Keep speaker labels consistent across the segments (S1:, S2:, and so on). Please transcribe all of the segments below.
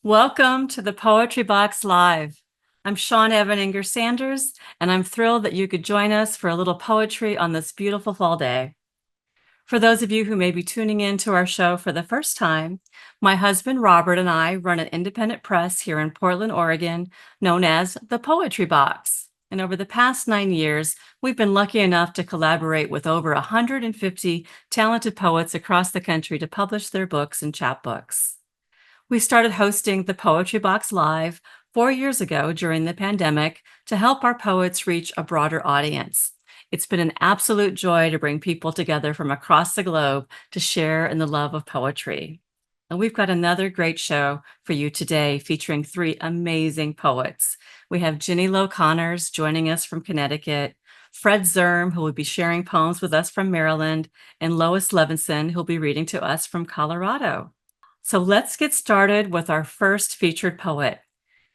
S1: Welcome to the Poetry Box Live. I'm Sean Evaninger Sanders, and I'm thrilled that you could join us for a little poetry on this beautiful fall day. For those of you who may be tuning in to our show for the first time, my husband Robert and I run an independent press here in Portland, Oregon, known as the Poetry Box. And over the past 9 years, we've been lucky enough to collaborate with over 150 talented poets across the country to publish their books and chapbooks. We started hosting the Poetry Box Live 4 years ago during the pandemic to help our poets reach a broader audience. It's been an absolute joy to bring people together from across the globe to share in the love of poetry. And we've got another great show for you today featuring 3 amazing poets. We have Ginny Lowe Connors joining us from Connecticut, Fred Zerm, who will be sharing poems with us from Maryland, and Lois Levinson, who'll be reading to us from Colorado. So let's get started with our first featured poet.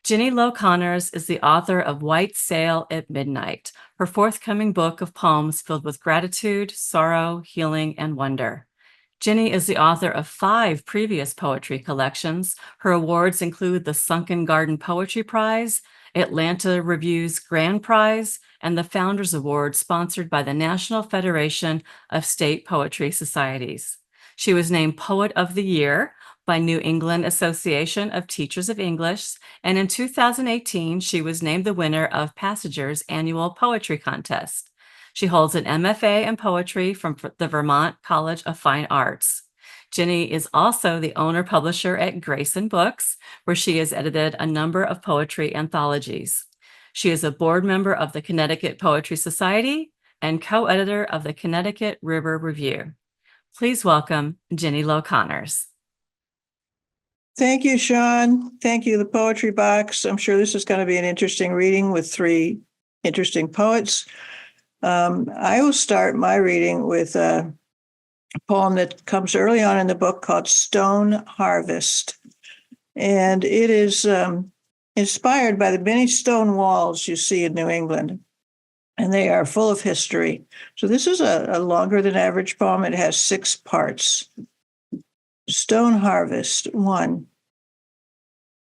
S1: Ginny Lowe Connors is the author of White Sail at Midnight, her forthcoming book of poems filled with gratitude, sorrow, healing, and wonder. Ginny is the author of 5 previous poetry collections. Her awards include the Sunken Garden Poetry Prize, Atlanta Review's Grand Prize, and the Founders Award sponsored by the National Federation of State Poetry Societies. She was named Poet of the Year by New England Association of Teachers of English, and in 2018, she was named the winner of Passager's annual poetry contest. She holds an MFA in poetry from the Vermont College of Fine Arts. Ginny is also the owner-publisher at Grayson Books, where she has edited a number of poetry anthologies. She is a board member of the Connecticut Poetry Society and co-editor of the Connecticut River Review. Please welcome Ginny Lowe Connors.
S2: Thank you, Sean. Thank you, the Poetry Box. I'm sure this is going to be an interesting reading with 3 interesting poets. I will start my reading with a poem that comes early on in the book called Stone Harvest. And it is inspired by the many stone walls you see in New England. And they are full of history. So this is a longer than average poem. It has 6 parts. Stone Harvest 1.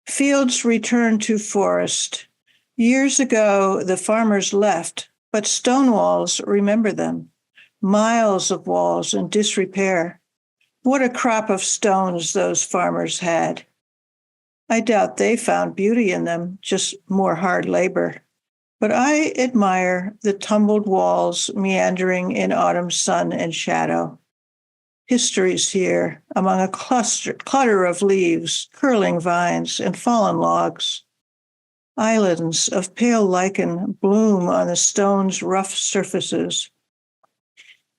S2: Fields return to forest. Years ago, the farmers left, but stone walls remember them. Miles of walls in disrepair. What a crop of stones those farmers had. I doubt they found beauty in them, just more hard labor. But I admire the tumbled walls meandering in autumn sun and shadow. History's here among a clutter of leaves, curling vines, and fallen logs. Islands of pale lichen bloom on the stone's rough surfaces,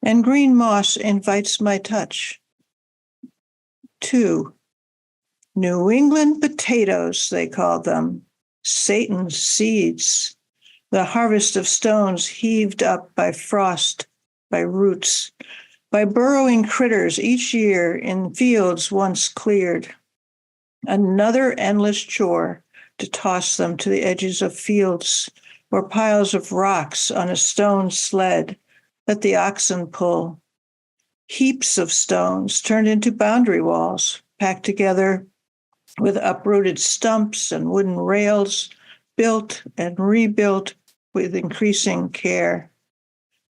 S2: and green moss invites my touch. 2. New England potatoes, they call them, Satan's seeds, the harvest of stones heaved up by frost, by roots, by burrowing critters each year in fields once cleared. Another endless chore to toss them to the edges of fields or piles of rocks on a stone sled that the oxen pull. Heaps of stones turned into boundary walls, packed together with uprooted stumps and wooden rails, built and rebuilt with increasing care.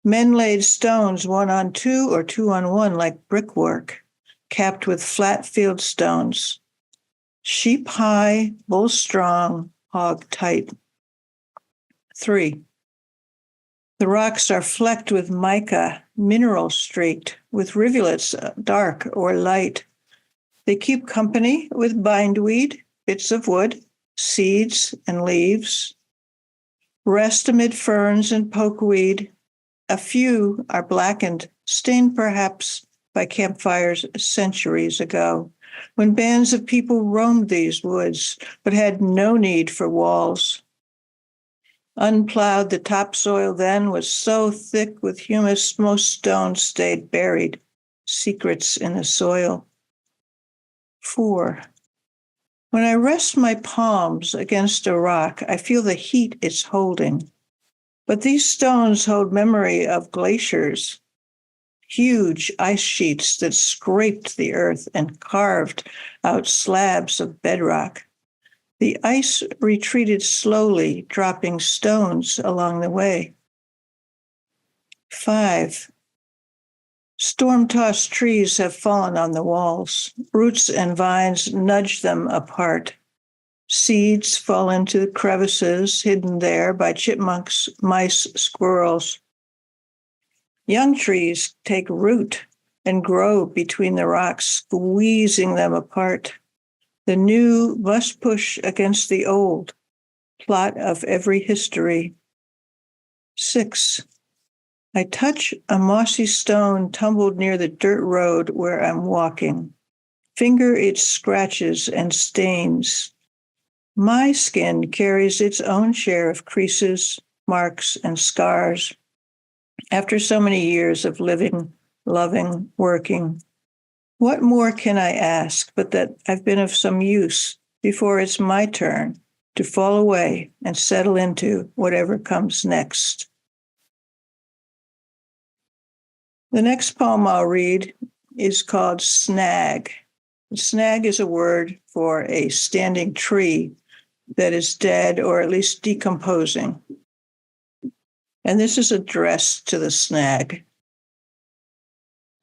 S2: Men laid stones 1 on 2 or 2 on 1 like brickwork, capped with flat field stones. Sheep high, bull strong, hog tight. 3. The rocks are flecked with mica, mineral streaked, with rivulets dark or light. They keep company with bindweed, bits of wood, seeds and leaves. Rest amid ferns and pokeweed. A few are blackened, stained perhaps by campfires centuries ago, when bands of people roamed these woods, but had no need for walls. Unplowed, the topsoil then was so thick with humus, most stones stayed buried, secrets in the soil. 4. When I rest my palms against a rock, I feel the heat it's holding. But these stones hold memory of glaciers. huge ice sheets that scraped the earth and carved out slabs of bedrock. The ice retreated slowly, dropping stones along the way. 5. Storm-tossed trees have fallen on the walls. Roots and vines nudge them apart. Seeds fall into crevices hidden there by chipmunks, mice, squirrels. Young trees take root and grow between the rocks, squeezing them apart. The new must push against the old, plot of every history. 6. I touch a mossy stone tumbled near the dirt road where I'm walking. Finger its scratches and stains. My skin carries its own share of creases, marks, and scars. After so many years of living, loving, working, what more can I ask but that I've been of some use before it's my turn to fall away and settle into whatever comes next? The next poem I'll read is called Snag. Snag is a word for a standing tree that is dead or at least decomposing. And this is addressed to the snag.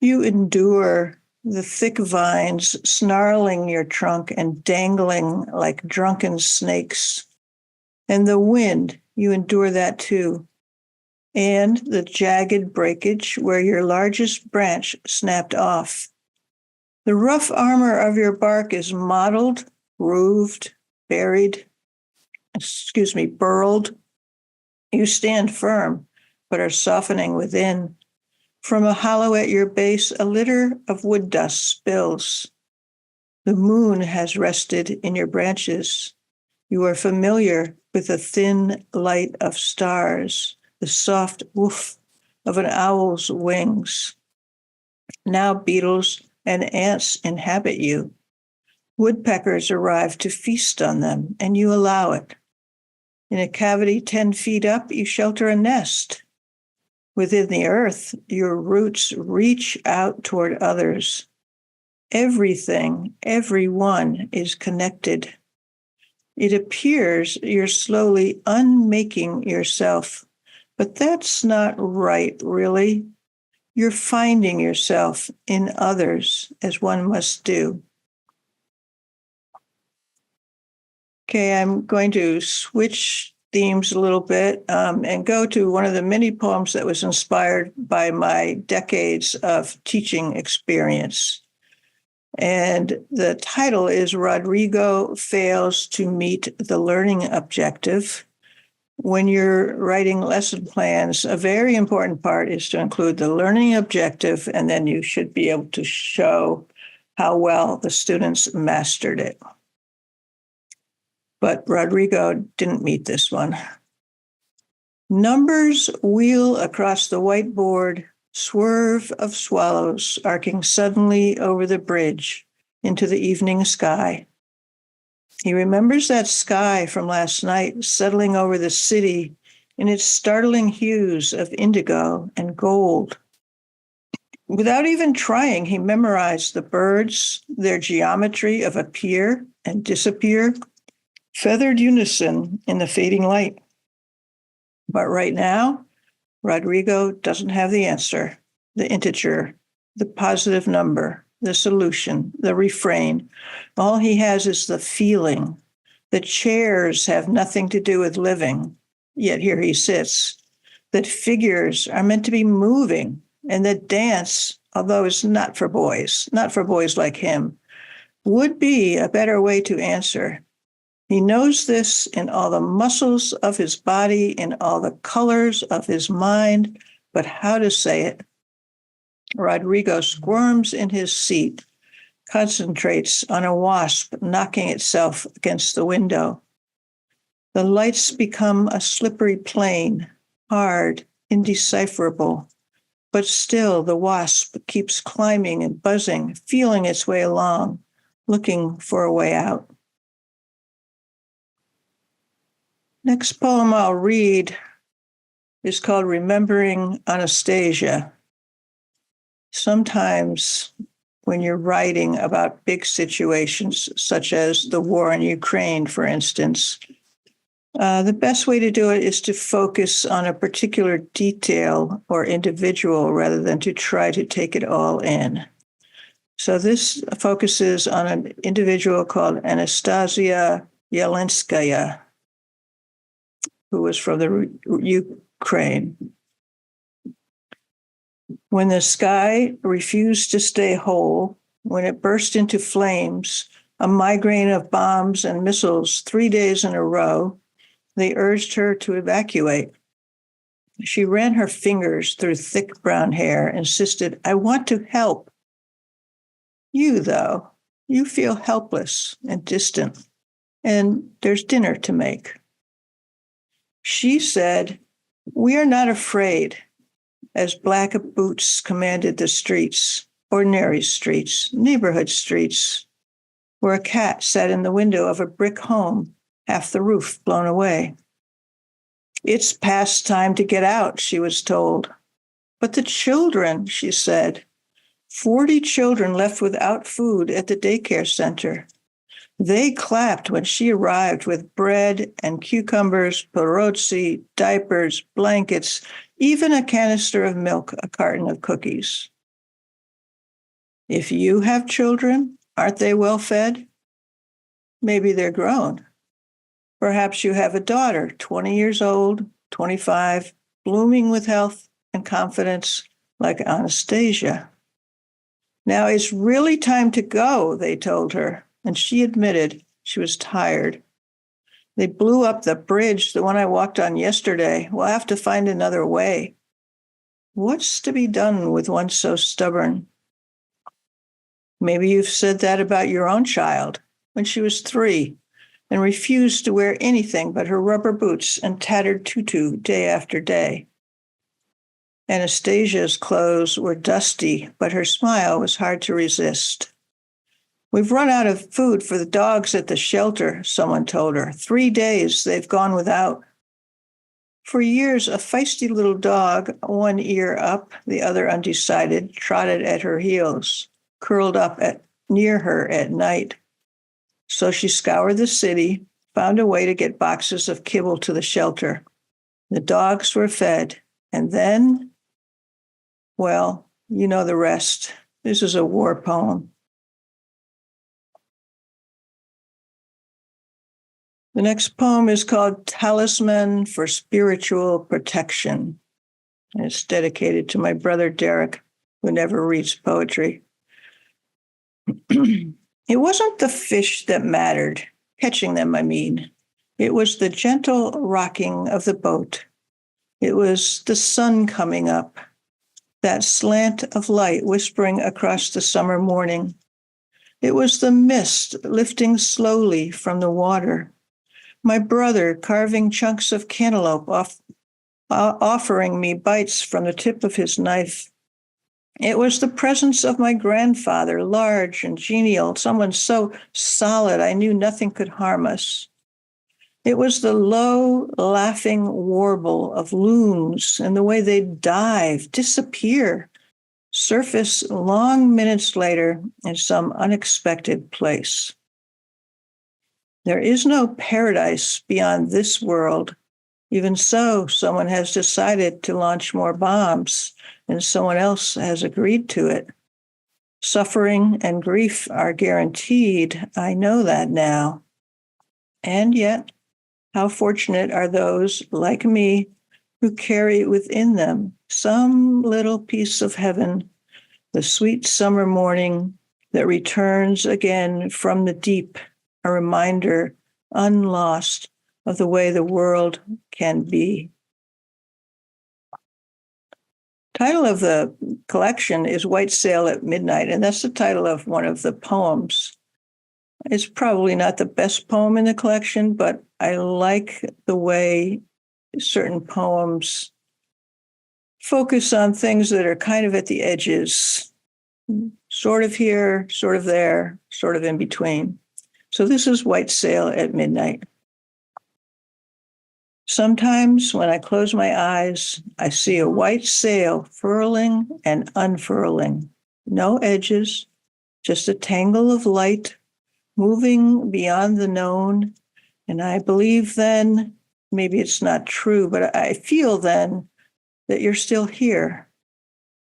S2: You endure the thick vines snarling your trunk and dangling like drunken snakes. And the wind, you endure that too. And the jagged breakage where your largest branch snapped off. The rough armor of your bark is mottled, grooved, burled. You stand firm, but are softening within. From a hollow at your base, a litter of wood dust spills. The moon has rested in your branches. You are familiar with the thin light of stars, the soft woof of an owl's wings. Now beetles and ants inhabit you. Woodpeckers arrive to feast on them, and you allow it. In a cavity 10 feet up, you shelter a nest. Within the earth, your roots reach out toward others. Everything, everyone is connected. It appears you're slowly unmaking yourself, but that's not right, really. You're finding yourself in others, as one must do. Okay, I'm going to switch themes a little bit and go to one of the many poems that was inspired by my decades of teaching experience. And the title is Rodrigo Fails to Meet the Learning Objective. When you're writing lesson plans, a very important part is to include the learning objective, and then you should be able to show how well the students mastered it. But Rodrigo didn't meet this one. Numbers wheel across the whiteboard, swerve of swallows arcing suddenly over the bridge into the evening sky. He remembers that sky from last night settling over the city in its startling hues of indigo and gold. Without even trying, he memorized the birds, their geometry of appear and disappear, feathered unison in the fading light. But right now, Rodrigo doesn't have the answer, the integer, the positive number, the solution, the refrain. All he has is the feeling. The chairs have nothing to do with living, yet here he sits. That figures are meant to be moving, and that dance, although it's not for boys like him, would be a better way to answer. He knows this in all the muscles of his body, in all the colors of his mind, but how to say it? Rodrigo squirms in his seat, concentrates on a wasp knocking itself against the window. The lights become a slippery plane, hard, indecipherable, but still the wasp keeps climbing and buzzing, feeling its way along, looking for a way out. Next poem I'll read is called Remembering Anastasia. Sometimes when you're writing about big situations, such as the war in Ukraine, for instance, the best way to do it is to focus on a particular detail or individual rather than to try to take it all in. So this focuses on an individual called Anastasia Yelenskaya, who was from the Ukraine. When the sky refused to stay whole, when it burst into flames, a migraine of bombs and missiles 3 days in a row, they urged her to evacuate. She ran her fingers through thick brown hair, insisted, "I want to help." You, though, you feel helpless and distant, and there's dinner to make. She said, "We are not afraid," as black boots commanded the streets, ordinary streets, neighborhood streets, where a cat sat in the window of a brick home, half the roof blown away. "It's past time to get out," she was told. "But the children," she said, 40 children left without food at the daycare center. They clapped when she arrived with bread and cucumbers, pierogi, diapers, blankets, even a canister of milk, a carton of cookies. If you have children, aren't they well fed? Maybe they're grown. Perhaps you have a daughter, 20 years old, 25, blooming with health and confidence like Anastasia. "Now it's really time to go," they told her, and she admitted she was tired. "They blew up the bridge, the one I walked on yesterday. We'll have to find another way." What's to be done with one so stubborn? Maybe you've said that about your own child when she was 3 and refused to wear anything but her rubber boots and tattered tutu day after day. Anastasia's clothes were dusty, but her smile was hard to resist. "We've run out of food for the dogs at the shelter," someone told her. 3 days they've gone without. For years, a feisty little dog, one ear up, the other undecided, trotted at her heels, curled up near her at night. So she scoured the city, found a way to get boxes of kibble to the shelter. The dogs were fed, and then, well, you know the rest. This is a war poem. The next poem is called Talisman for Spiritual Protection. And it's dedicated to my brother Derek, who never reads poetry. It wasn't the fish that mattered, catching them, I mean. It was the gentle rocking of the boat. It was the sun coming up, that slant of light whispering across the summer morning. It was the mist lifting slowly from the water. My brother carving chunks of cantaloupe offering me bites from the tip of his knife. It was the presence of my grandfather, large and genial, someone so solid I knew nothing could harm us. It was the low, laughing warble of loons and the way they'd dive, disappear, surface long minutes later in some unexpected place. There is no paradise beyond this world. Even so, someone has decided to launch more bombs, and someone else has agreed to it. Suffering and grief are guaranteed. I know that now. And yet, how fortunate are those like me who carry within them some little piece of heaven, the sweet summer morning that returns again from the deep, a reminder, unlost, of the way the world can be. Title of the collection is White Sail at Midnight, and that's the title of one of the poems. It's probably not the best poem in the collection, but I like the way certain poems focus on things that are kind of at the edges, sort of here, sort of there, sort of in between. So this is White Sail at Midnight. Sometimes when I close my eyes, I see a white sail furling and unfurling. No edges, just a tangle of light moving beyond the known. And I believe then, maybe it's not true, but I feel then that you're still here.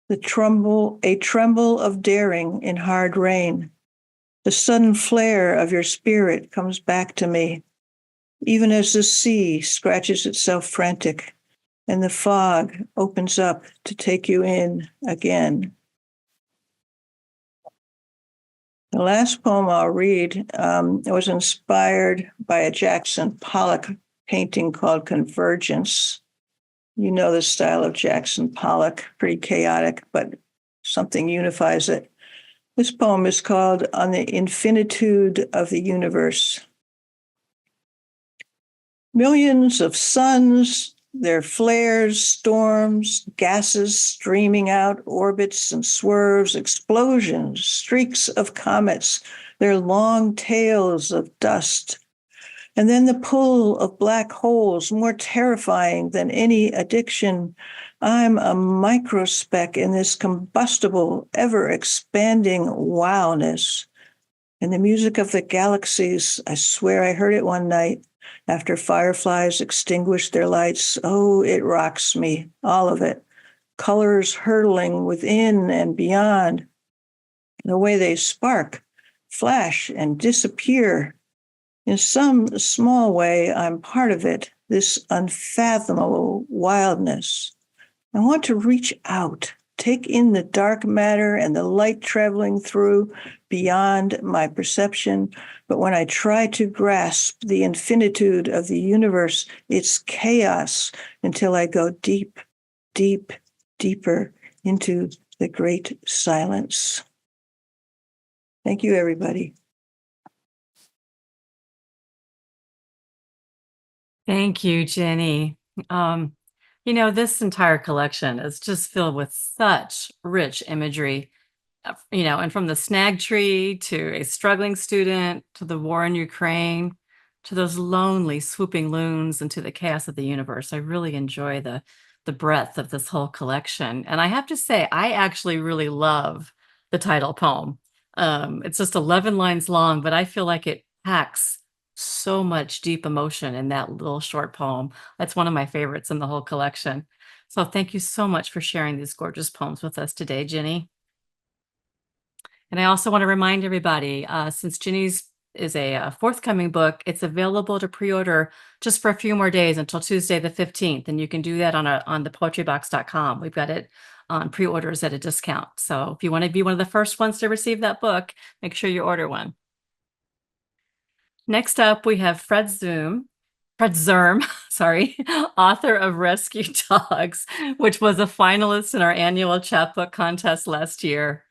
S2: A tremble of daring in hard rain. The sudden flare of your spirit comes back to me, even as the sea scratches itself frantic and the fog opens up to take you in again. The last poem I'll read was inspired by a Jackson Pollock painting called Convergence. You know the style of Jackson Pollock, pretty chaotic, but something unifies it. This poem is called On the Infinitude of the Universe. Millions of suns, their flares, storms, gases streaming out, orbits and swerves, explosions, streaks of comets, their long tails of dust. And then the pull of black holes, more terrifying than any addiction. I'm a microspeck in this combustible, ever-expanding wowness. And the music of the galaxies, I swear I heard it one night after fireflies extinguished their lights. Oh, it rocks me, all of it. Colors hurtling within and beyond. The way they spark, flash, and disappear. In some small way, I'm part of it, this unfathomable wildness. I want to reach out, take in the dark matter and the light traveling through beyond my perception. But when I try to grasp the infinitude of the universe, it's chaos until I go deep, deep, deeper into the great silence. Thank you, everybody.
S1: Thank you, Jenny. This entire collection is just filled with such rich imagery, and from the snag tree to a struggling student to the war in Ukraine to those lonely swooping loons into the chaos of the universe. I really enjoy the breadth of this whole collection. And I have to say, I actually really love the title poem. It's just 11 lines long, but I feel like it packs so much deep emotion in that little short poem. That's one of my favorites in the whole collection. So thank you so much for sharing these gorgeous poems with us today, Jenny. And I also want to remind everybody, since Jenny's is a forthcoming book, it's available to pre-order just for a few more days until Tuesday the 15th. And you can do that on the poetrybox.com. We've got it on pre-orders at a discount. So if you want to be one of the first ones to receive that book, make sure you order one. Next up, we have Fred Zurm, sorry, author of Rescue Dogs, which was a finalist in our annual chapbook contest last year.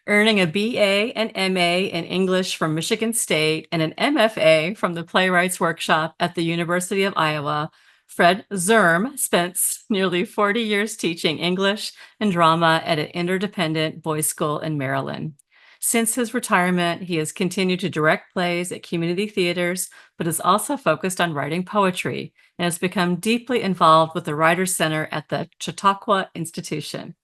S1: Earning a BA and MA in English from Michigan State and an MFA from the Playwrights Workshop at the University of Iowa, Fred Zurm spent nearly 40 years teaching English and drama at an interdependent boys' school in Maryland. Since his retirement, he has continued to direct plays at community theaters, but is also focused on writing poetry and has become deeply involved with the Writers' Center at the Chautauqua Institution.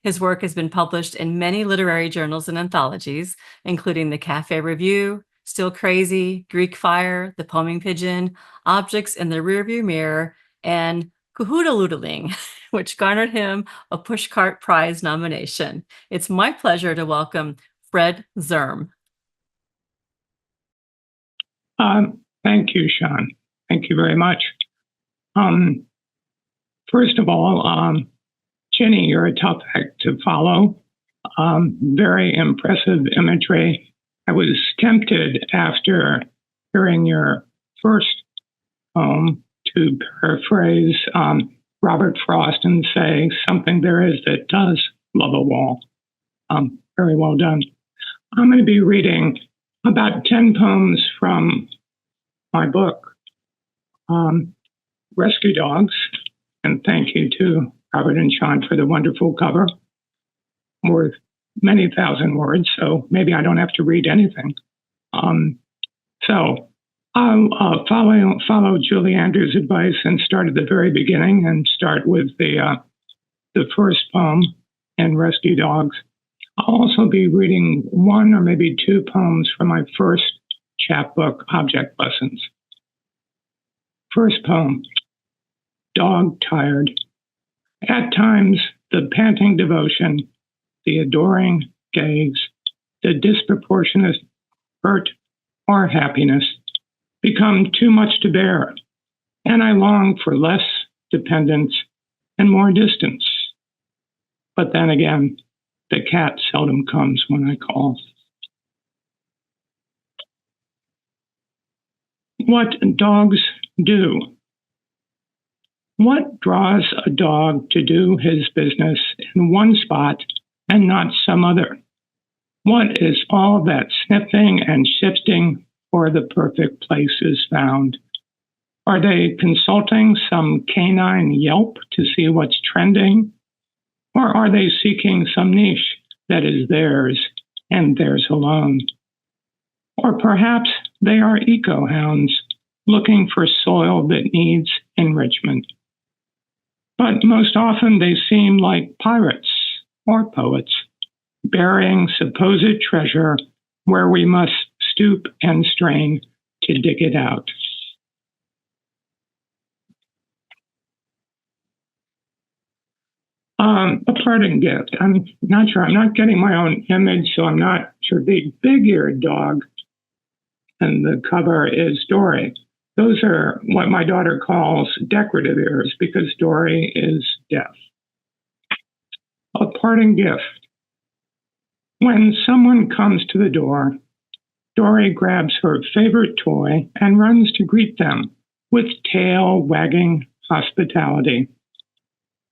S1: His work has been published in many literary journals and anthologies, including the Cafe Review, Still Crazy, Greek Fire, The Poeming Pigeon, Objects in the Rearview Mirror, and Cahoodaloodling, which garnered him a Pushcart Prize nomination. It's my pleasure to welcome Fred Zurm.
S3: Thank you, Sean. Thank you very much. First of all, Jenny, you're a tough act to follow. Very impressive imagery. I was tempted after hearing your first poem to paraphrase Robert Frost and say, something there is that does love a wall. Very well done. I'm going to be reading about 10 poems from my book, Rescue Dogs, and thank you to Robert and Sean for the wonderful cover. Worth many thousand words, so maybe I don't have to read anything. So I'll follow Julie Andrews' advice and start at the very beginning and start with the first poem in Rescue Dogs. I'll also be reading one or maybe two poems from my first chapbook, Object Lessons. First poem, Dog Tired. At times, the panting devotion, the adoring gaze, the disproportionate hurt or happiness become too much to bear, and I long for less dependence and more distance. But then again, the cat seldom comes when I call. What dogs do. What draws a dog to do his business in one spot and not some other? What is all that sniffing and shifting for the perfect place is found? Are they consulting some canine Yelp to see what's trending? Or are they seeking some niche that is theirs and theirs alone? Or perhaps they are eco-hounds looking for soil that needs enrichment. But most often they seem like pirates or poets, burying supposed treasure where we must stoop and strain to dig it out. A parting gift. I'm not sure. I'm not getting my own image, so I'm not sure. The big-eared dog and the cover is Dory. Those are what my daughter calls decorative ears because Dory is deaf. A parting gift. When someone comes to the door, Dory grabs her favorite toy and runs to greet them with tail-wagging hospitality.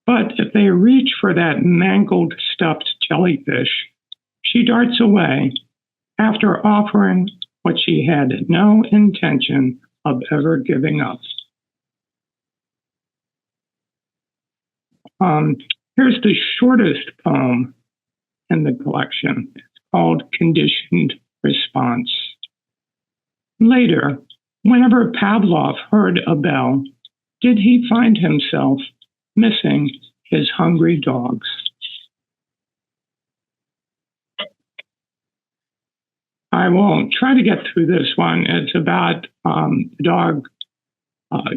S3: But if they reach for that mangled stuffed jellyfish, she darts away after offering what she had no intention of ever giving up. Here's the shortest poem in the collection. It's called Conditioned Response. Later, whenever Pavlov heard a bell, did he find himself missing his hungry dogs? I will try to get through this one. It's about the dog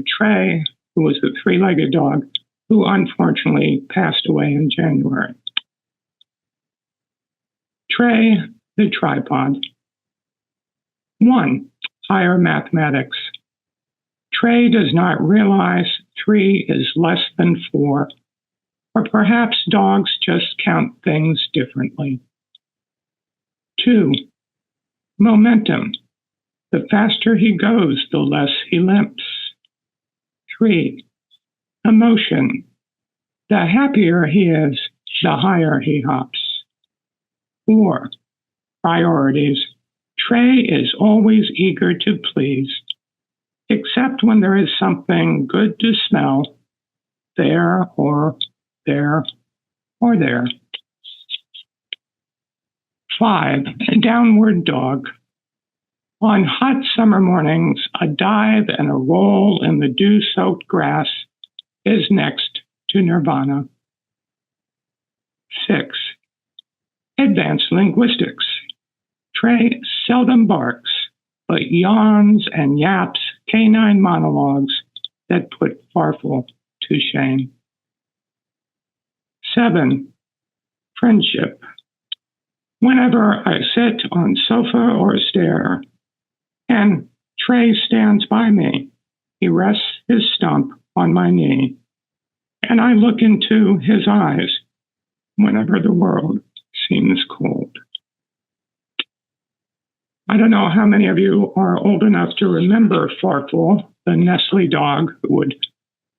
S3: Trey, who was a three-legged dog, who unfortunately passed away in January. Trey, the tripod. 1. Higher mathematics. Trey does not realize 3 is less than 4, or perhaps dogs just count things differently. 2. Momentum. The faster he goes, the less he limps. 3. Emotion. The happier he is, the higher he hops. 4. Priorities. Trey is always eager to please, except when there is something good to smell, there or there or there. 5. Downward dog. On hot summer mornings, a dive and a roll in the dew-soaked grass is next to nirvana. 6. Advanced linguistics. Trey seldom barks, but yawns and yaps canine monologues that put Farfel to shame. 7. Friendship. Whenever I sit on sofa or stair, and Trey stands by me, he rests his stump on my knee, and I look into his eyes whenever the world seems cold. I don't know how many of you are old enough to remember Farfel, the Nestle dog who would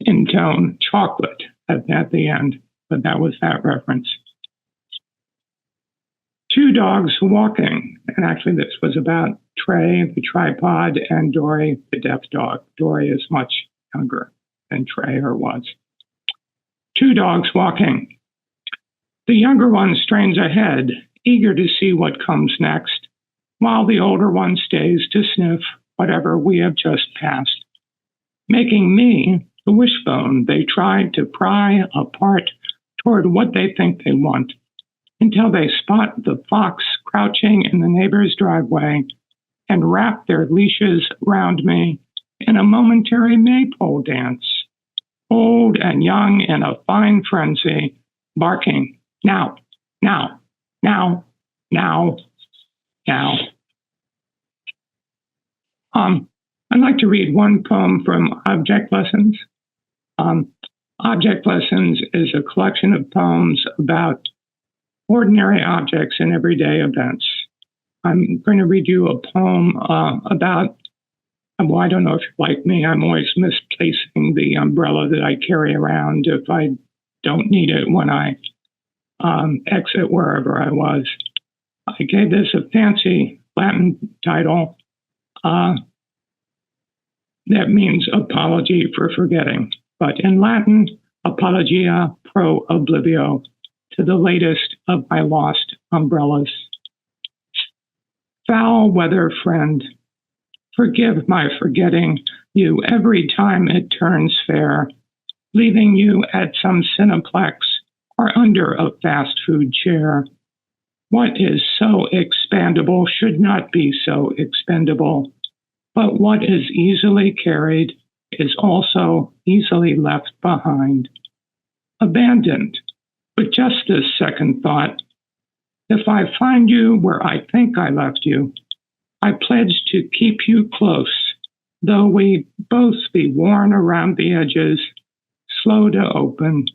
S3: intone chocolate at the end, but that was that reference. 2 dogs walking, and actually this was about Trey, the tripod, and Dory, the deaf dog. Dory is much younger than Trey or was. 2 dogs walking. The younger one strains ahead, eager to see what comes next, while the older one stays to sniff whatever we have just passed, making me the wishbone they try to pry apart toward what they think they want, until they spot the fox crouching in the neighbor's driveway and wrap their leashes round me in a momentary maypole dance, old and young in a fine frenzy, barking, now, now, now, now, now. I'd like to read one poem from Object Lessons. Object Lessons is a collection of poems about ordinary objects in everyday events. I'm going to read you a poem about, well, I don't know if you're like me, I'm always misplacing the umbrella that I carry around if I don't need it when I exit wherever I was. I gave this a fancy Latin title that means apology for forgetting, but in Latin, apologia pro oblivio, to the latest of my lost umbrellas. Foul weather friend, forgive my forgetting you every time it turns fair, leaving you at some cineplex or under a fast food chair. What is so expandable should not be so expendable, but what is easily carried is also easily left behind. Abandoned, but just a second thought. If I find you where I think I left you, I pledge to keep you close, though we both be worn around the edges, slow to open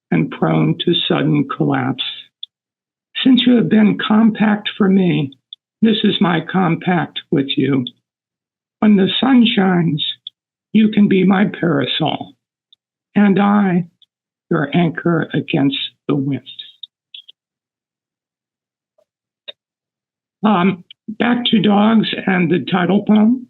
S3: and prone to sudden collapse. Since you have been compact for me, this is my compact with you. When the sun shines, you can be my parasol, and I, your anchor against the wind. Back to dogs and the title poem.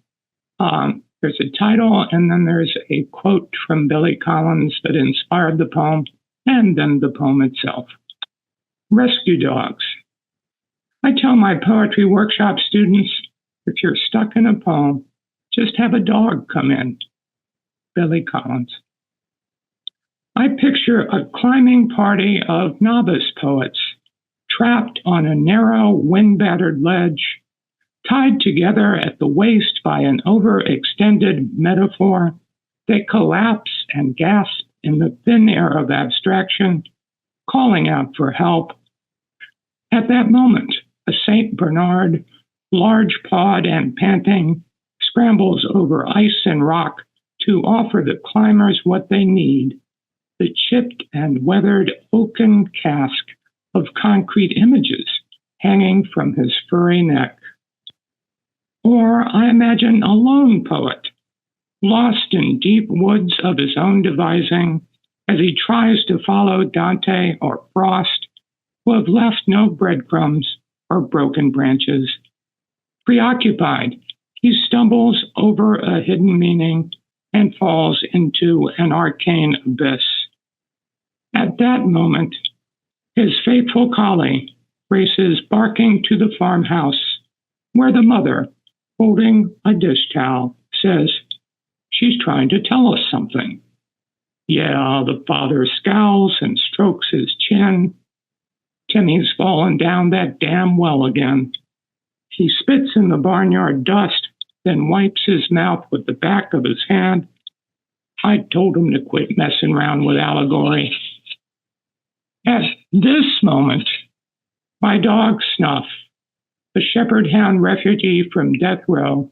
S3: There's a title, and then there's a quote from Billy Collins that inspired the poem, and then the poem itself. Rescue dogs. I tell my poetry workshop students, if you're stuck in a poem, just have a dog come in. Billy Collins. I picture a climbing party of novice poets, trapped on a narrow, wind-battered ledge, tied together at the waist by an overextended metaphor. They collapse and gasp in the thin air of abstraction, calling out for help. At that moment, a St. Bernard, large-pawed and panting, scrambles over ice and rock to offer the climbers what they need, the chipped and weathered oaken cask of concrete images hanging from his furry neck. Or I imagine a lone poet, lost in deep woods of his own devising, as he tries to follow Dante or Frost, who have left no breadcrumbs or broken branches. Preoccupied, he stumbles over a hidden meaning and falls into an arcane abyss. At that moment, his faithful collie races barking to the farmhouse, where the mother, holding a dish towel, says, "She's trying to tell us something." Yeah, the father scowls and strokes his chin. Timmy's fallen down that damn well again. He spits in the barnyard dust, then wipes his mouth with the back of his hand. I told him to quit messing around with allegory. At this moment, my dog Snuff, the shepherd hound refugee from death row,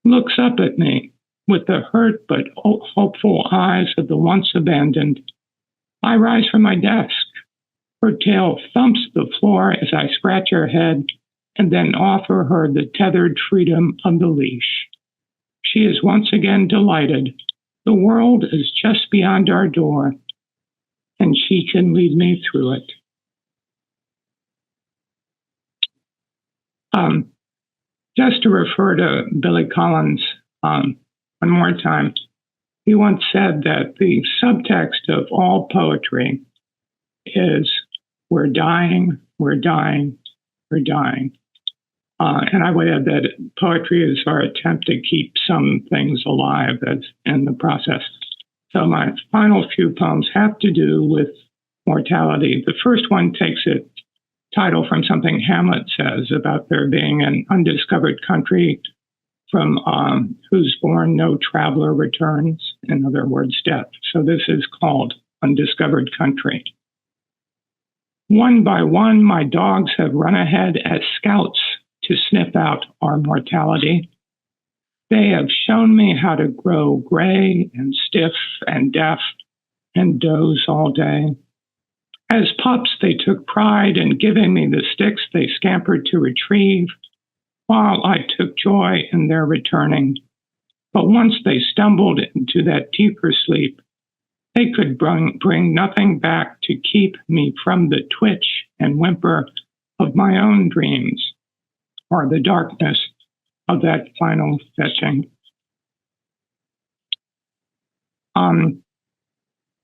S3: looks up at me with the hurt but hopeful eyes of the once abandoned. I rise from my desk. Her tail thumps the floor as I scratch her head and then offer her the tethered freedom of the leash. She is once again delighted. The world is just beyond our door, and she can lead me through it. Just to refer to Billy Collins one more time, he once said that the subtext of all poetry is, we're dying, we're dying, we're dying. And I would add that poetry is our attempt to keep some things alive that's in the process. So my final few poems have to do with mortality. The first one takes its title from something Hamlet says about there being an undiscovered country from whose bourne no traveler returns, in other words, death. So this is called Undiscovered Country. One by one, my dogs have run ahead as scouts to sniff out our mortality. They have shown me how to grow gray and stiff and deaf and doze all day. As pups, they took pride in giving me the sticks they scampered to retrieve, while I took joy in their returning. But once they stumbled into that deeper sleep, they could bring nothing back to keep me from the twitch and whimper of my own dreams, or the darkness of that final fetching.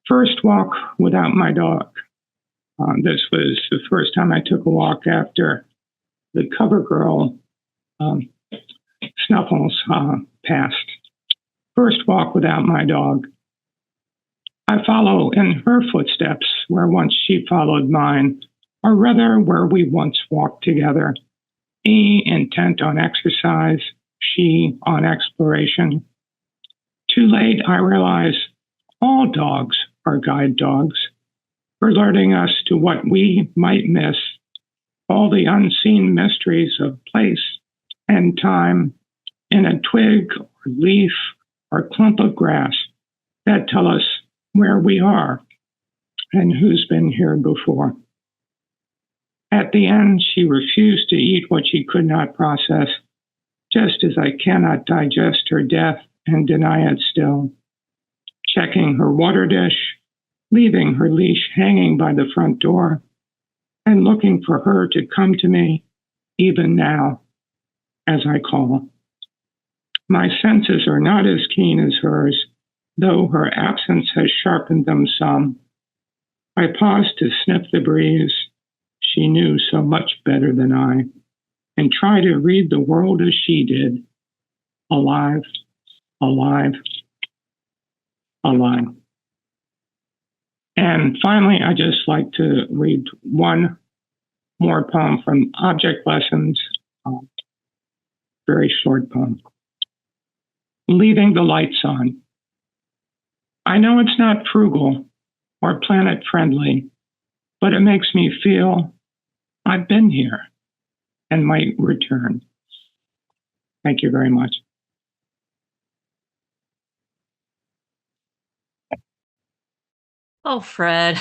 S3: First walk without my dog. This was the first time I took a walk after the cover girl, Snuffles, passed. First walk without my dog. I follow in her footsteps where once she followed mine, or rather where we once walked together. Me intent on exercise, she on exploration. Too late, I realize all dogs are guide dogs, alerting us to what we might miss, all the unseen mysteries of place and time in a twig or leaf or clump of grass that tell us where we are and who's been here before. At the end, she refused to eat what she could not process, just as I cannot digest her death and deny it still. Checking her water dish, leaving her leash hanging by the front door, and looking for her to come to me, even now, as I call. My senses are not as keen as hers, though her absence has sharpened them some. I paused to sniff the breeze. She knew so much better than I, and try to read the world as she did. Alive, alive, alive. And finally, I just like to read one more poem from Object Lessons, very short poem. Leaving the lights on. I know it's not frugal or planet friendly, but it makes me feel I've been here and might return. Thank you very much.
S1: Oh, Fred,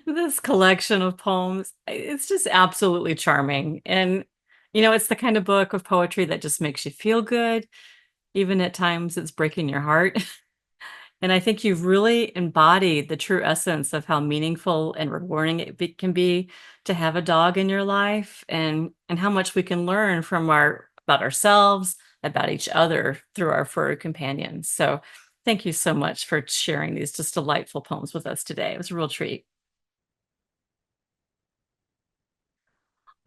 S1: this collection of poems, it's just absolutely charming. And, it's the kind of book of poetry that just makes you feel good. Even at times it's breaking your heart. And I think you've really embodied the true essence of how meaningful and rewarding it can be to have a dog in your life, and how much we can learn from about ourselves, about each other through our furry companions. So thank you so much for sharing these just delightful poems with us today. It was a real treat.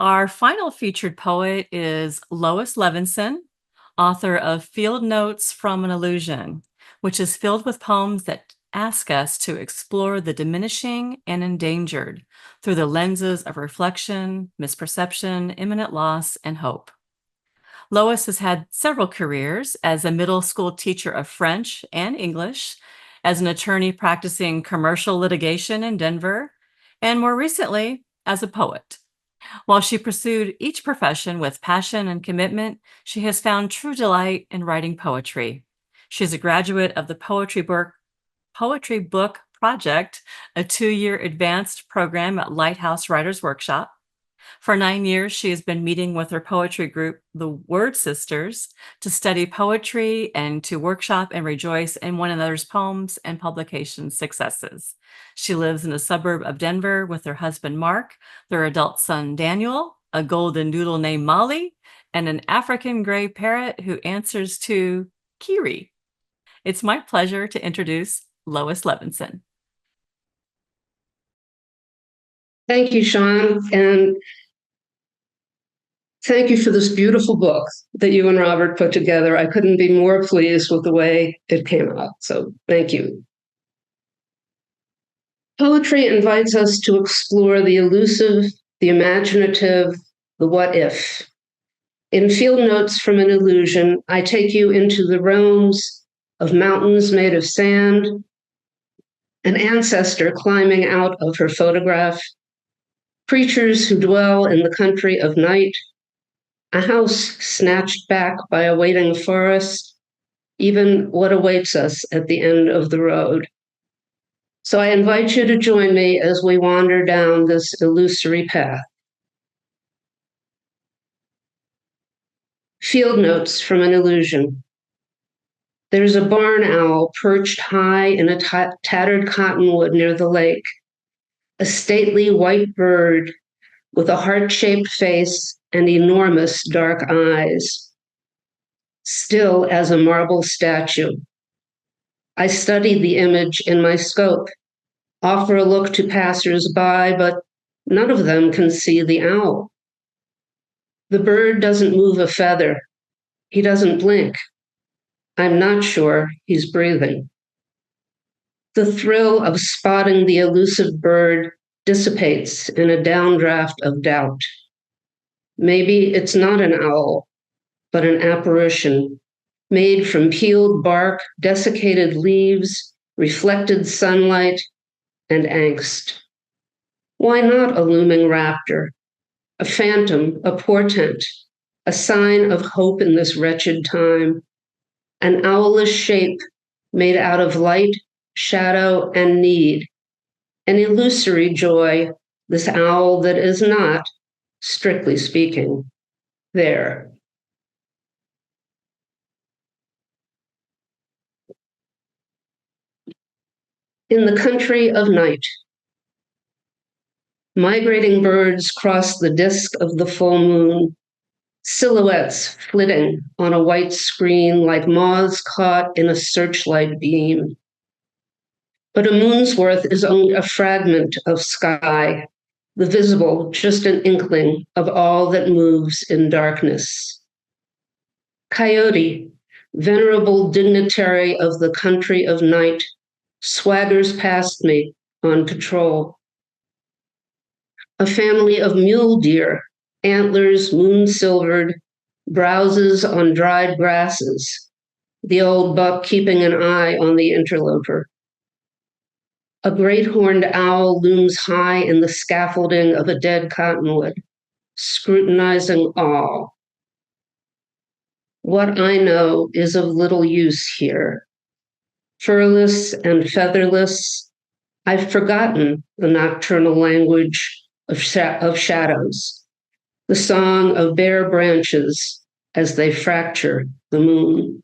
S1: Our final featured poet is Lois Levinson, author of Field Notes from an Illusion, which is filled with poems that ask us to explore the diminishing and endangered through the lenses of reflection, misperception, imminent loss, and hope. Lois has had several careers as a middle school teacher of French and English, as an attorney practicing commercial litigation in Denver, and more recently, as a poet. While she pursued each profession with passion and commitment, she has found true delight in writing poetry. She's a graduate of the Poetry Book Project, a 2-year advanced program at Lighthouse Writers Workshop. For 9 years, she has been meeting with her poetry group, the Word Sisters, to study poetry and to workshop and rejoice in one another's poems and publication successes. She lives in a suburb of Denver with her husband, Mark, their adult son, Daniel, a golden doodle named Molly, and an African gray parrot who answers to Kiri. It's my pleasure to introduce Lois Levinson.
S4: Thank you, Sean. And Thank you for this beautiful book that you and Robert put together. I couldn't be more pleased with the way it came out. So thank you. Poetry invites us to explore the elusive, the imaginative, the what if. In Field Notes from an Illusion, I take you into the realms of mountains made of sand, an ancestor climbing out of her photograph, creatures who dwell in the country of night, a house snatched back by a waiting forest, even what awaits us at the end of the road. So I invite you to join me as we wander down this illusory path. Field Notes from an Illusion. There's a barn owl perched high in a tattered cottonwood near the lake, a stately white bird with a heart-shaped face and enormous dark eyes, still as a marble statue. I study the image in my scope, offer a look to passers-by, but none of them can see the owl. The bird doesn't move a feather. He doesn't blink. I'm not sure he's breathing. The thrill of spotting the elusive bird dissipates in a downdraft of doubt. Maybe it's not an owl, but an apparition made from peeled bark, desiccated leaves, reflected sunlight, and angst. Why not a looming raptor, a phantom, a portent, a sign of hope in this wretched time, an owlish shape made out of light, shadow, and need, an illusory joy, this owl that is not, strictly speaking, there. In the country of night, migrating birds cross the disk of the full moon, silhouettes flitting on a white screen like moths caught in a searchlight beam. But a moon's worth is only a fragment of sky, the visible just an inkling of all that moves in darkness. Coyote, venerable dignitary of the country of night, swaggers past me on patrol. A family of mule deer, antlers moon-silvered, browses on dried grasses, the old buck keeping an eye on the interloper. A great horned owl looms high in the scaffolding of a dead cottonwood, scrutinizing all. What I know is of little use here. Furless and featherless, I've forgotten the nocturnal language of shadows, the song of bare branches as they fracture the moon.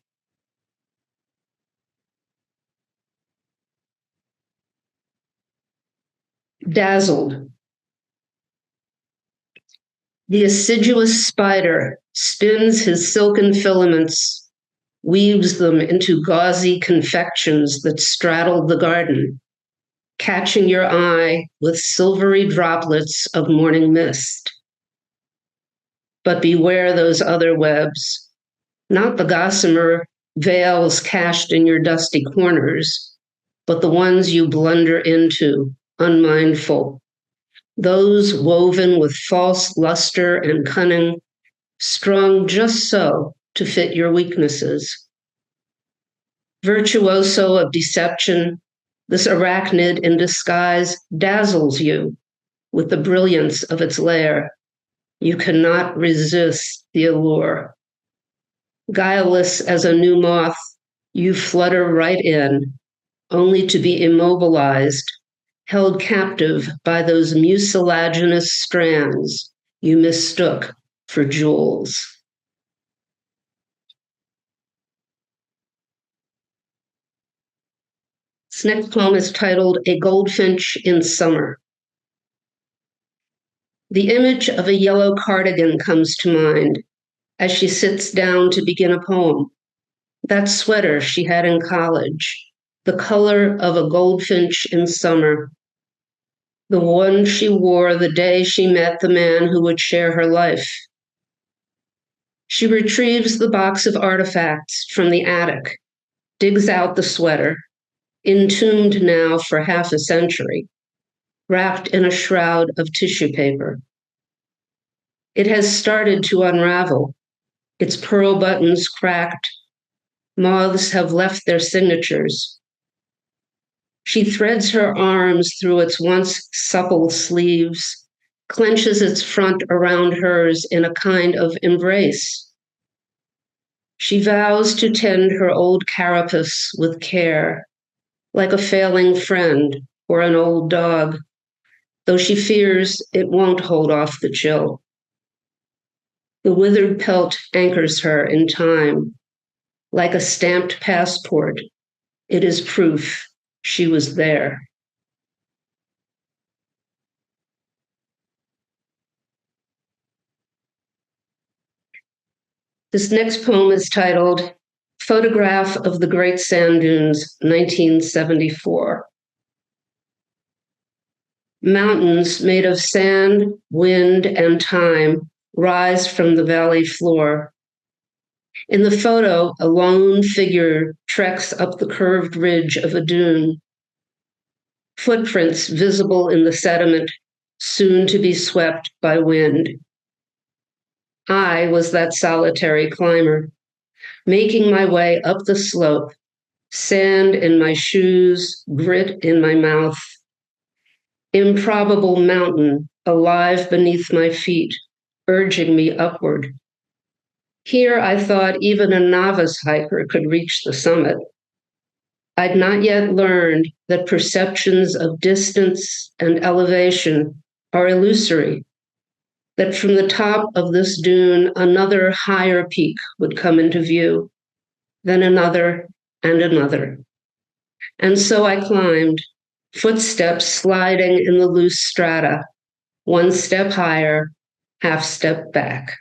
S4: Dazzled. The assiduous spider spins his silken filaments, weaves them into gauzy confections that straddle the garden, catching your eye with silvery droplets of morning mist. But beware those other webs, not the gossamer veils cached in your dusty corners, but the ones you blunder into, unmindful, those woven with false luster and cunning, strung just so to fit your weaknesses. Virtuoso of deception, this arachnid in disguise dazzles you with the brilliance of its lair. You cannot resist the allure. Guileless as a new moth, you flutter right in, only to be immobilized, held captive by those mucilaginous strands you mistook for jewels. This next poem is titled A Goldfinch in Summer. The image of a yellow cardigan comes to mind as she sits down to begin a poem. That sweater she had in college, the color of a goldfinch in summer, the one she wore the day she met the man who would share her life. She retrieves the box of artifacts from the attic, digs out the sweater, entombed now for half a century, wrapped in a shroud of tissue paper. It has started to unravel, its pearl buttons cracked. Moths have left their signatures. She threads her arms through its once supple sleeves, clenches its front around hers in a kind of embrace. She vows to tend her old carapace with care, like a failing friend or an old dog, though she fears it won't hold off the chill. The withered pelt anchors her in time. Like a stamped passport, it is proof she was there. This next poem is titled Photograph of the Great Sand Dunes, 1974. Mountains made of sand, wind, and time rise from the valley floor. In the photo, a lone figure treks up the curved ridge of a dune. Footprints visible in the sediment, soon to be swept by wind. I was that solitary climber, making my way up the slope, sand in my shoes, grit in my mouth. Improbable mountain alive beneath my feet, urging me upward. Here I thought even a novice hiker could reach the summit. I'd not yet learned that perceptions of distance and elevation are illusory, that from the top of this dune, another higher peak would come into view, then another and another. And so I climbed, footsteps sliding in the loose strata, one step higher, half step back.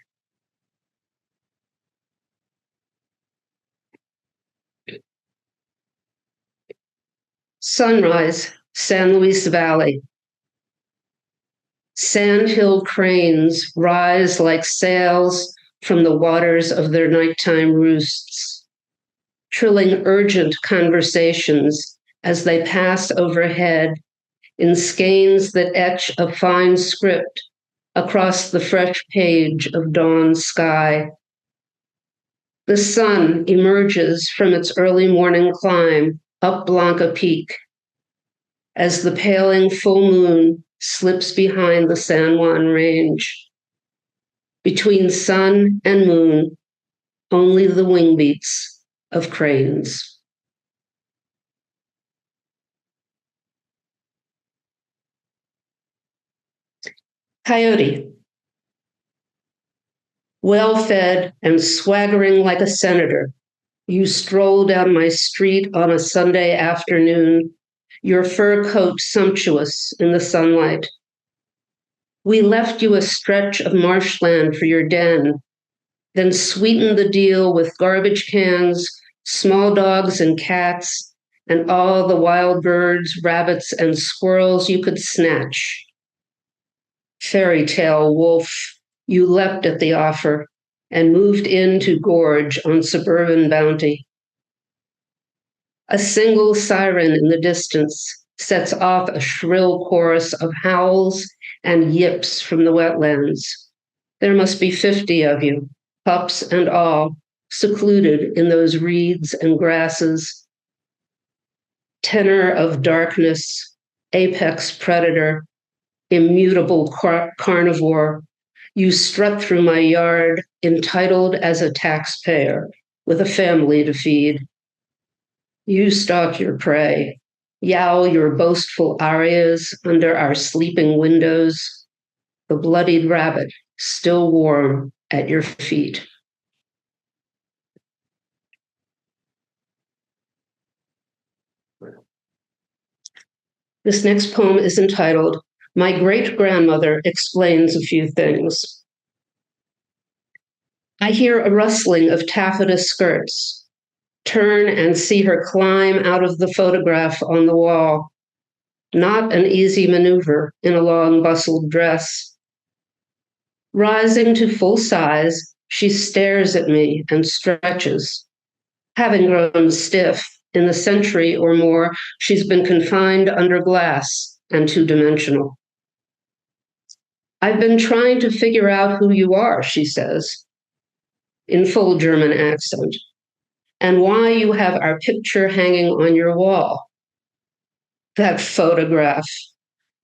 S4: Sunrise, San Luis Valley. Sandhill cranes rise like sails from the waters of their nighttime roosts, trilling urgent conversations as they pass overhead in skeins that etch a fine script across the fresh page of dawn sky. The sun emerges from its early morning climb up Blanca Peak as the paling full moon slips behind the San Juan Range. Between sun and moon, only the wing beats of cranes. Coyote. Well-fed and swaggering like a senator, you stroll down my street on a Sunday afternoon, your fur coat sumptuous in the sunlight. We left you a stretch of marshland for your den, then sweetened the deal with garbage cans, small dogs and cats, and all the wild birds, rabbits, and squirrels you could snatch. Fairy tale wolf, you leapt at the offer and moved in to gorge on suburban bounty. A single siren in the distance sets off a shrill chorus of howls and yips from the wetlands. There must be 50 of you, pups and all, secluded in those reeds and grasses. Tenor of darkness, apex predator, immutable carnivore, you strut through my yard, entitled as a taxpayer, with a family to feed. You stalk your prey, yowl your boastful arias under our sleeping windows, the bloodied rabbit still warm at your feet. This next poem is entitled, My Great-Grandmother Explains a Few Things. I hear a rustling of taffeta skirts, turn and see her climb out of the photograph on the wall. Not an easy maneuver in a long bustled dress. Rising to full size, She stares at me and stretches. Having grown stiff in the century or more, she's been confined under glass and two-dimensional. I've been trying to figure out who you are, she says, in full German accent, and why you have our picture hanging on your wall. That photograph.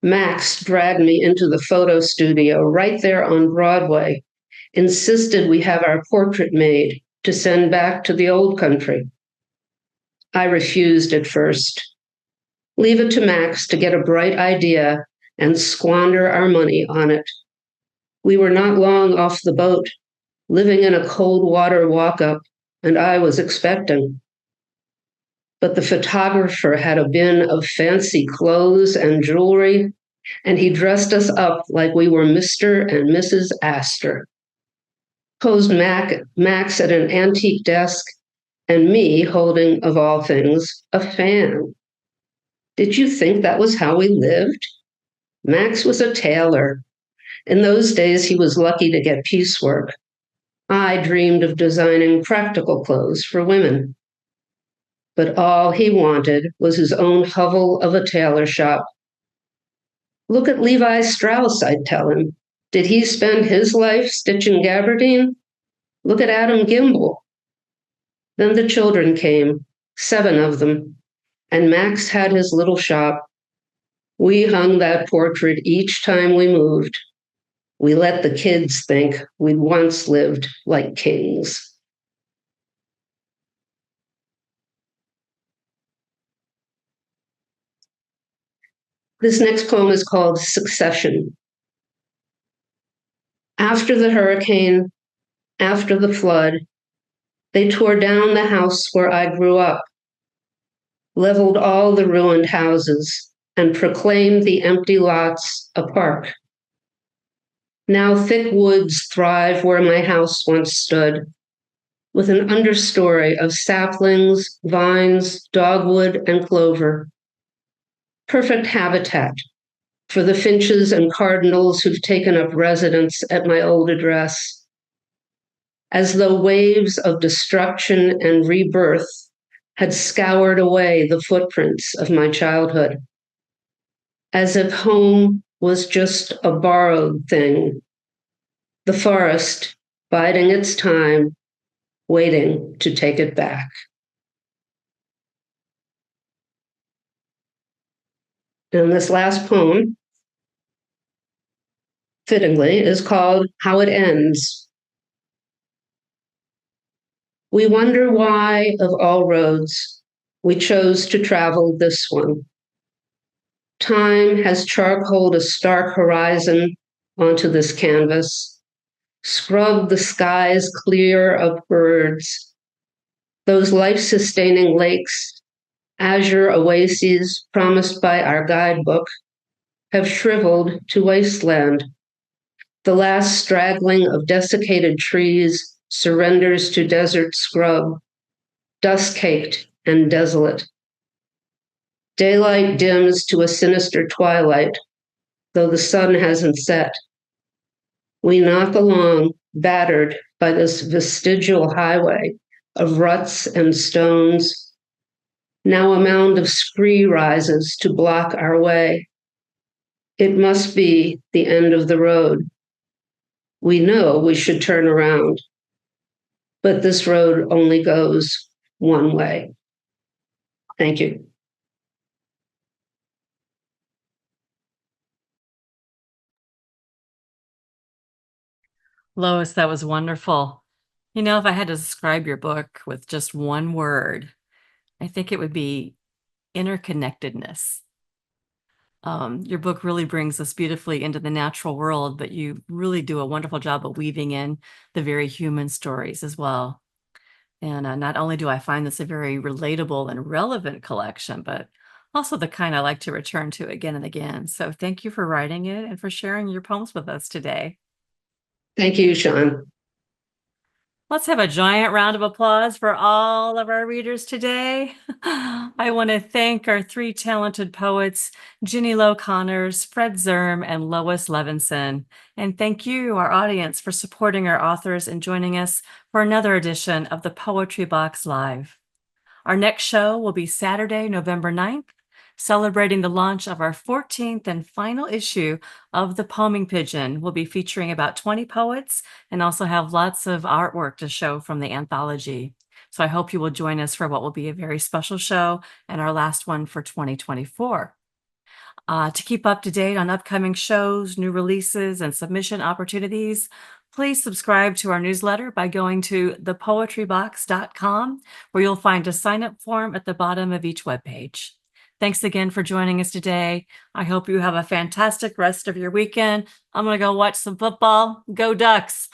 S4: Max dragged me into the photo studio right there on Broadway, insisted we have our portrait made to send back to the old country. I refused at first. Leave it to Max to get a bright idea and squander our money on it. We were not long off the boat, living in a cold water walk-up, and I was expecting. But the photographer had a bin of fancy clothes and jewelry, and he dressed us up like we were Mr. and Mrs. Astor. Posed Max at an antique desk, and me holding, of all things, a fan. Did you think that was how we lived? Max was a tailor. In those days, he was lucky to get piecework. I dreamed of designing practical clothes for women. But all he wanted was his own hovel of a tailor shop. Look at Levi Strauss, I'd tell him. Did he spend his life stitching gabardine? Look at Adam Gimbel. Then the children came, 7 of them, and Max had his little shop. We hung that portrait each time we moved. We let the kids think we'd once lived like kings. This next poem is called Succession. After the hurricane, after the flood, they tore down the house where I grew up, leveled all the ruined houses, and proclaimed the empty lots a park. Now thick woods thrive where my house once stood, with an understory of saplings, vines, dogwood, and clover. Perfect habitat for the finches and cardinals who've taken up residence at my old address. As though waves of destruction and rebirth had scoured away the footprints of my childhood. As if home was just a borrowed thing. The forest biding its time, waiting to take it back. And this last poem, fittingly, is called How It Ends. We wonder why, of all roads, we chose to travel this one. Time has charcoaled a stark horizon onto this canvas, scrubbed the skies clear of birds. Those life-sustaining lakes, azure oases promised by our guidebook, have shriveled to wasteland. The last straggling of desiccated trees surrenders to desert scrub, dust-caked and desolate. Daylight dims to a sinister twilight, though the sun hasn't set. We knock along, battered by this vestigial highway of ruts and stones. Now a mound of scree rises to block our way. It must be the end of the road. We know we should turn around, but this road only goes one way. Thank you.
S1: Lois, that was wonderful. You know, if I had to describe your book with just one word, I think it would be interconnectedness. Your book really brings us beautifully into the natural world, but you really do a wonderful job of weaving in the very human stories as well. And not only do I find this a very relatable and relevant collection, but also the kind I like to return to again and again. So thank you for writing it and for sharing your poems with us today.
S4: Thank you, Sean.
S1: Let's have a giant round of applause for all of our readers today. I want to thank our three talented poets, Ginny Lowe Connors, Fred Zerm, and Lois Levinson. And thank you, our audience, for supporting our authors and joining us for another edition of the Poetry Box Live. Our next show will be Saturday, November 9th, celebrating the launch of our 14th and final issue of The Poeming Pigeon. We'll be featuring about 20 poets and also have lots of artwork to show from the anthology. So I hope you will join us for what will be a very special show and our last one for 2024. To keep up to date on upcoming shows, new releases, and submission opportunities, please subscribe to our newsletter by going to thepoetrybox.com, where you'll find a sign-up form at the bottom of each webpage. Thanks again for joining us today. I hope you have a fantastic rest of your weekend. I'm going to go watch some football. Go Ducks!